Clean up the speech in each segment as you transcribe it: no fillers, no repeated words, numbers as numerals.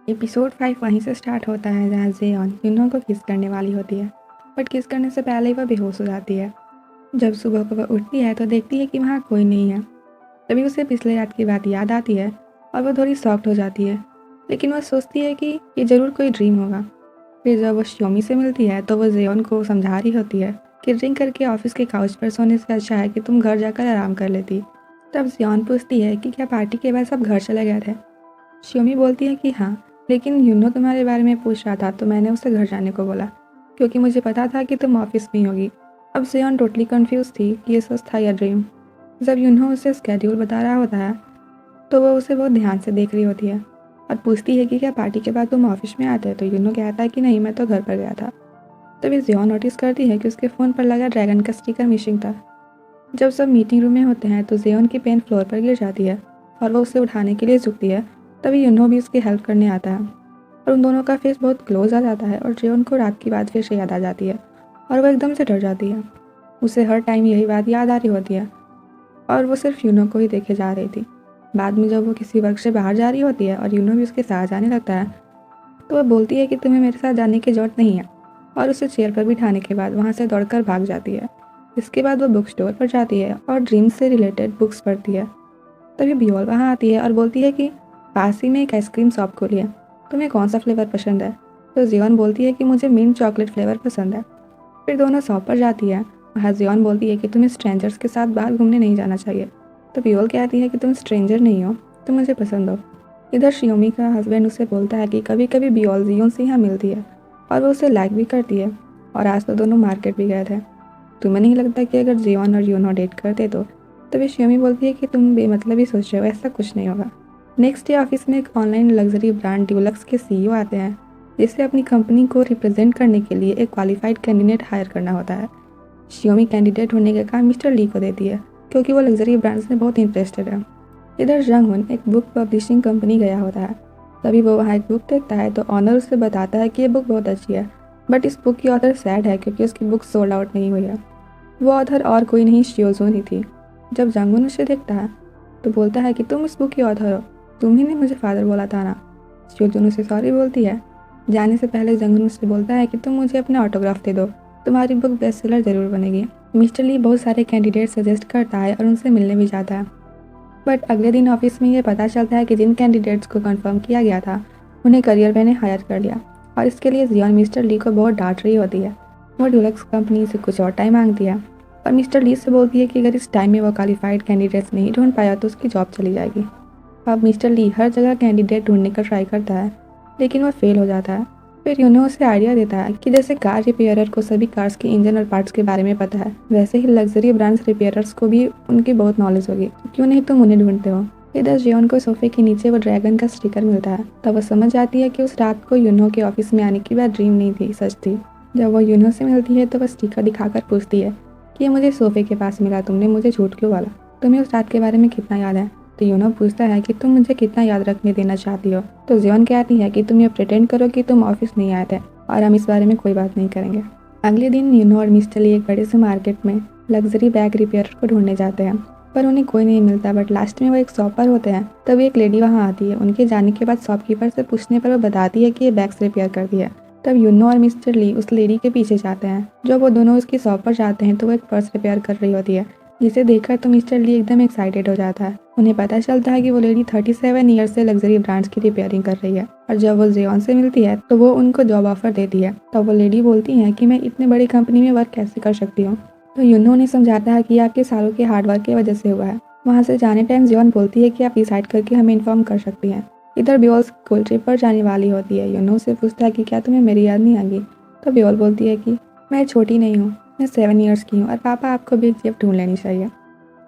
Episode 5 वहीं से start होता है जहाँ जेयन यूनो को किस करने वाली होती है, बट किस करने से पहले ही वह बेहोश हो जाती है। जब सुबह को वह उठती है तो देखती है कि वहाँ कोई नहीं है। तभी उसे पिछले रात की बात याद आती है और वह थोड़ी शॉक्ड हो जाती है, लेकिन वह सोचती है कि ये ज़रूर कोई ड्रीम होगा। फिर जब वह शियोमी से मिलती है तो वह जेयन को समझा रही होती है कि ड्रिंक करके ऑफिस के काउच पर सोने से अच्छा है कि तुम घर जाकर आराम कर लेती। तब जेयन पूछती है कि क्या पार्टी के बाद सब घर चले गए थे। शियोमी बोलती है कि हाँ, लेकिन यूनो तुम्हारे बारे में पूछ रहा था तो मैंने उसे घर जाने को बोला, क्योंकि मुझे पता था कि तुम ऑफिस में ही होगी। अब जेयन टोटली कंफ्यूज थी कि ये सच था या ड्रीम। जब यूनो उसे स्केड्यूल बता रहा होता है तो वह उसे बहुत ध्यान से देख रही होती है और पूछती है कि क्या पार्टी के बाद तुम ऑफिस में आते? तो यूनो कहता है कि नहीं, मैं तो घर पर गया था। तभी जेयन नोटिस करती है कि उसके फ़ोन पर लगा ड्रैगन का स्टिकर मिसिंग था। जब सब मीटिंग रूम में होते हैं तो जेयन की पेन फ्लोर पर गिर जाती है और वह उसे उठाने के लिए झुकती है। तभी यूनो भी उसकी हेल्प करने आता है और उन दोनों का फेस बहुत क्लोज आ जाता है और जेयन को रात की बात फिर से याद आ जाती है और वह एकदम से डर जाती है। उसे हर टाइम यही बात याद आ रही होती है और वो सिर्फ यूनो को ही देखे जा रही थी। बाद में जब वो किसी वर्क से बाहर जा रही होती है और यूनो भी उसके साथ जाने लगता है तो वह बोलती है कि तुम्हें मेरे साथ जाने की जरूरत नहीं है, और उसे चेयर पर बिठाने के बाद वहाँ से दौड़कर भाग जाती है। इसके बाद वो बुक स्टोर पर जाती है और ड्रीम से रिलेटेड बुक्स पढ़ती है। तभी बियोल वहाँ आती है और बोलती है कि पास ही में एक आइसक्रीम शॉप खोली है, तुम्हें कौन सा फ्लेवर पसंद है? तो जियोन बोलती है कि मुझे मिंट चॉकलेट फ्लेवर पसंद है। फिर दोनों शॉप पर जाती है। वहाँ जियोन बोलती है कि तुम्हें स्ट्रेंजर्स के साथ बाहर घूमने नहीं जाना चाहिए। तो बियोल कहती है कि तुम स्ट्रेंजर नहीं हो, तुम मुझे पसंद हो। इधर शियोमी का हस्बैंड उसे बोलता है कि कभी कभी बियोल जियोन से यहाँ मिलती है और वो उसे लाइक भी करती है, और आज तो दोनों मार्केट भी गए थे। तुम्हें नहीं लगता कि अगर जियोन और यूनो डेट करते तो? तभी शियोमी बोलती है कि तुम बेमतलब ही सोच रहे हो, ऐसा कुछ नहीं होगा। नेक्स्ट डे ऑफिस में एक ऑनलाइन लग्जरी ब्रांड ड्यूलक्स के सीईओ आते हैं, जिसे अपनी कंपनी को रिप्रेजेंट करने के लिए एक क्वालिफाइड कैंडिडेट हायर करना होता है। शियोमी कैंडिडेट होने का काम मिस्टर ली को देती है, क्योंकि वो लग्जरी ब्रांड्स में बहुत इंटरेस्टेड है। इधर जंगहुन एक बुक पब्लिशिंग कंपनी गया होता है। तभी वो वहाँ एक बुक देखता है तो ऑनर उसे बताता है कि ये बुक बहुत अच्छी है, बट इस बुक की ऑथर सैड है क्योंकि उसकी बुक सोल्ड आउट नहीं हुई है। वो ऑथर और कोई नहीं, शियोजोन ही थी। जब जंगहुन उसे देखता है तो बोलता है कि तुम इस बुक की ऑथर हो, तुम ही ने मुझे फादर बोला था ना। शियोजोन उसे सॉरी बोलती है। जाने से पहले जंगहुन उससे बोलता है कि तुम मुझे अपना ऑटोग्राफ दे दो, तुम्हारी बुक बेस्ट सेलर जरूर बनेगी। मिस्टर ली बहुत सारे कैंडिडेट सजेस्ट करता है और उनसे मिलने भी जाता है। बट अगले दिन ऑफिस में ये पता चलता है कि जिन कैंडिडेट्स को कंफर्म किया गया था उन्हें करियर मैंने हायर कर लिया, और इसके लिए जियोन मिस्टर ली को बहुत डांट रही होती है। वो ड्यूलक्स कंपनी से कुछ और टाइम मांगती है और मिस्टर ली से बोलती है कि अगर इस टाइम में वो क्वालिफाइड कैंडिडेट्स नहीं ढूंढ पाया तो उसकी जॉब चली जाएगी। अब मिस्टर ली हर जगह कैंडिडेट ढूंढने का ट्राई करता है, लेकिन वह फेल हो जाता है। फिर यूनो उसे आइडिया देता है कि जैसे कार रिपेयरर को सभी कार्स के इंजन और पार्ट्स के बारे में पता है, वैसे ही लग्जरी ब्रांड्स रिपेयरर्स को भी उनकी बहुत नॉलेज होगी, क्यों नहीं तुम उन्हें ढूंढते हो। इधर जियोन को सोफे के नीचे वो ड्रैगन का स्टिकर मिलता है। तब वो समझ जाती है कि उस रात को यूनो के ऑफिस में आने की बात ड्रीम नहीं थी, सच थी। जब वो यूनो से मिलती है तो वह स्टिकर दिखाकर पूछती है कि ये मुझे सोफे के पास मिला, तुमने मुझे झूठ क्यों बोला? तुम्हें उस रात के बारे में कितना याद है? तो यूनो पूछता है कि तुम मुझे कितना याद रखने देना चाहती हो। तो जियोन कहती है कि तुम ये प्रिटेंड करो कि तुम ऑफिस नहीं आए थे और हम इस बारे में कोई बात नहीं करेंगे। अगले दिन यूनो और मिस्टर ली एक बड़े से मार्केट में लग्जरी बैग रिपेयर को ढूंढने जाते हैं, पर उन्हें कोई नहीं मिलता। बट लास्ट में वो एक शॉप पर होते हैं। तभी एक लेडी वहाँ आती है। उनके जाने के बाद शॉपकीपर से पूछने पर वो बताती है कि ये बैग्स रिपेयर करती है। तब यूनो और मिस्टर ली उस लेडी के पीछे जाते हैं। जब वो दोनों उसकी शॉप पर जाते हैं तो वो एक पर्स रिपेयर कर रही होती है, जिसे देखकर तो मिस्टर ली एकदम एक्साइटेड हो जाता है। उन्हें पता चलता है कि वो लेडी 37 ईयर से लग्जरी ब्रांड्स की रिपेयरिंग कर रही है, और जब वो जियोन से मिलती है तो वो उनको जॉब ऑफर देती है। तब वो लेडी बोलती है कि मैं इतने बड़ी कंपनी में वर्क कैसे कर सकती हूँ। तो यूनो उन्हें समझाता है कि आपके सालों के हार्डवर्क की वजह से हुआ है। वहाँ से जाने टाइम जियोन बोलती है कि आप डिसाइड करके हमें इन्फॉर्म कर सकती हैं। इधर बियोल स्कूल ट्रिप पर जाने वाली होती है। यूनो से पूछता है कि क्या तुम्हें मेरी याद नहीं आएगी? तो बियोल बोलती है कि मैं छोटी नहीं हूँ, मैं 7 ईयर्स की हूँ और पापा आपको भी एक गिफ्ट ढूंढ लेनी चाहिए।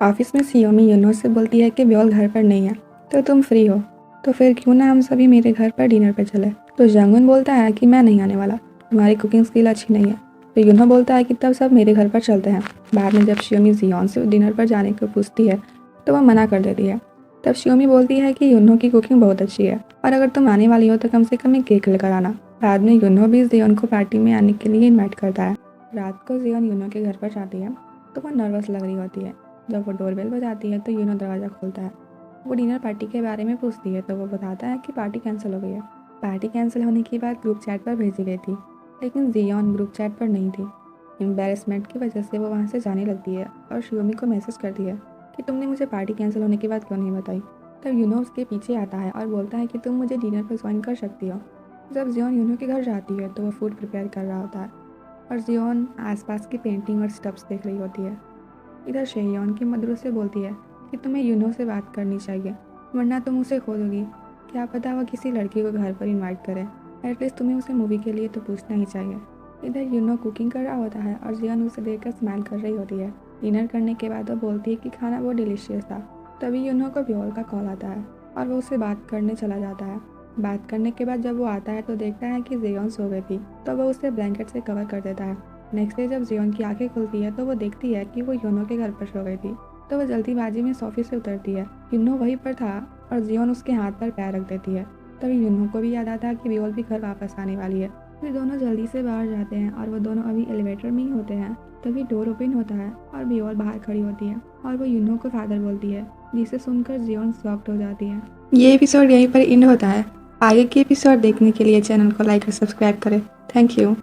ऑफिस में शियोमी यूनो से बोलती है कि बियोल घर पर नहीं है, तो तुम फ्री हो तो फिर क्यों ना हम सभी मेरे घर पर डिनर पर चले। तो जंगुन बोलता है कि मैं नहीं आने वाला, तुम्हारी कुकिंग स्किल अच्छी नहीं है। तो यूनो बोलता है कि तब सब मेरे घर पर चलते हैं। बाद में जब शियोमी जियोन से डिनर पर जाने को पूछती है तो वह मना कर देती है। तब शियोमी बोलती है कि यूनो की कुकिंग बहुत अच्छी है और अगर तुम आने वाली हो तो कम से कम एक केक लेकर आना। बाद में यूनो भी जियोन को पार्टी में आने के लिए इन्वाइट करता है। रात को जियोन यूनो के घर पर जाती है तो वह नर्वस लग रही होती है। जब वो डोरबेल बजाती है तो यूनो दरवाज़ा खोलता है। वो डिनर पार्टी के बारे में पूछती है तो वो बताता है कि पार्टी कैंसिल हो गई है। पार्टी कैंसिल होने की बात ग्रुप चैट पर भेजी गई थी, लेकिन जियोन ग्रुप चैट पर नहीं थी। एम्बेरसमेंट की वजह से वो वहाँ से जाने लगती है और शियोमी को मैसेज करती है कि तुमने मुझे पार्टी कैंसिल होने की बात क्यों नहीं बताई। तब यूनो उसके पीछे आता है और बोलता है कि तुम मुझे डिनर पर ज्वाइन कर सकती हो। जब जियोन यूनो के घर जाती है तो वो फूड प्रिपेयर कर रहा होता है और जियोन आसपास की पेंटिंग और स्टफ्स देख रही होती है। इधर शेयोन की मदर से बोलती है कि तुम्हें यूनो से बात करनी चाहिए, वरना तुम उसे खो दोगी। क्या पता वो किसी लड़की को घर पर इनवाइट करे, एटलीस्ट तुम्हें उसे मूवी के लिए तो पूछना ही चाहिए। इधर यूनो कुकिंग कर रहा होता है और जियोन उसे देखकर स्माइल कर रही होती है। डिनर करने के बाद वो बोलती है कि खाना बहुत डिलीशियस था। तभी यूनो को व्योल का कॉल आता है और वो उससे बात करने चला जाता है। बात करने के बाद जब वो आता है तो देखता है कि जियोन सो गई थी, तो वो उसे ब्लैंकेट से कवर कर देता है। नेक्स्ट डे जब जियोन की आंखें खुलती है तो वो देखती है कि वो यूनो के घर पर सो गई थी, तो वो जल्दीबाजी में सोफे से उतरती है। यूनो वहीं पर था और जियोन उसके हाथ पर पैर रख देती है। तभी यूनो को भी याद आता है कि व्योल भी घर वापस आने वाली है। वे दोनों जल्दी से बाहर जाते हैं और वो दोनों अभी एलिवेटर में ही होते हैं। तभी डोर ओपन होता है और व्योल बाहर खड़ी होती है और वो यूनो को फादर बोलती है, जिसे सुनकर जियोन शॉक्ड हो जाती है। ये एपिसोड यहीं पर एंड होता है। आगे के एपिसोड देखने के लिए चैनल को लाइक और सब्सक्राइब करें। Thank you.